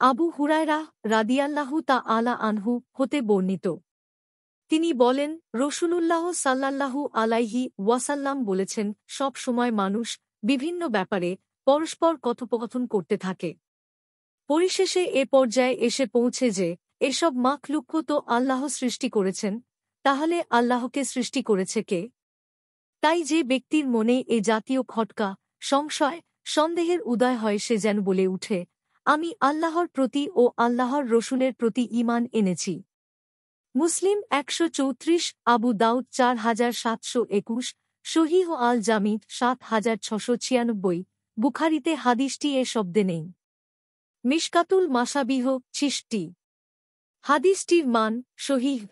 আবু হুরায়রা রাদিয়াল্লাহু তাআলা আনহু হতে বর্ণিত। তিনি বলেন, রাসূলুল্লাহ সাল্লাল্লাহু আলাইহি ওয়াসাল্লাম বলেছেন, সব সময় মানুষ বিভিন্ন ব্যাপারে পরস্পর কথোপকথন করতে থাকে। পরিশেষে এ পর্যায়ে এসে পৌঁছে যে, এসব মাখলুক তো আল্লাহ সৃষ্টি করেছেন, তাহলে আল্লাহকে সৃষ্টি করেছে কে? তাই যে ব্যক্তির মনে এ জাতীয় খটকা, সংশয়, সন্দেহের উদয় হয় সে যেন বলে উঠে, আমি আল্লাহর প্রতি ও আল্লাহর রসুলের প্রতি ঈমান এনেছি। মুসলিম ১৩৪, আবু দাউদ ৪৭২১, সহীহ আল জামি ৭৬৯৬, বুখারীতে হাদিসটি এ শব্দে নেই। মিশকাতুল মাসাবিহ ৬০। হাদিসটির মান সহিহ।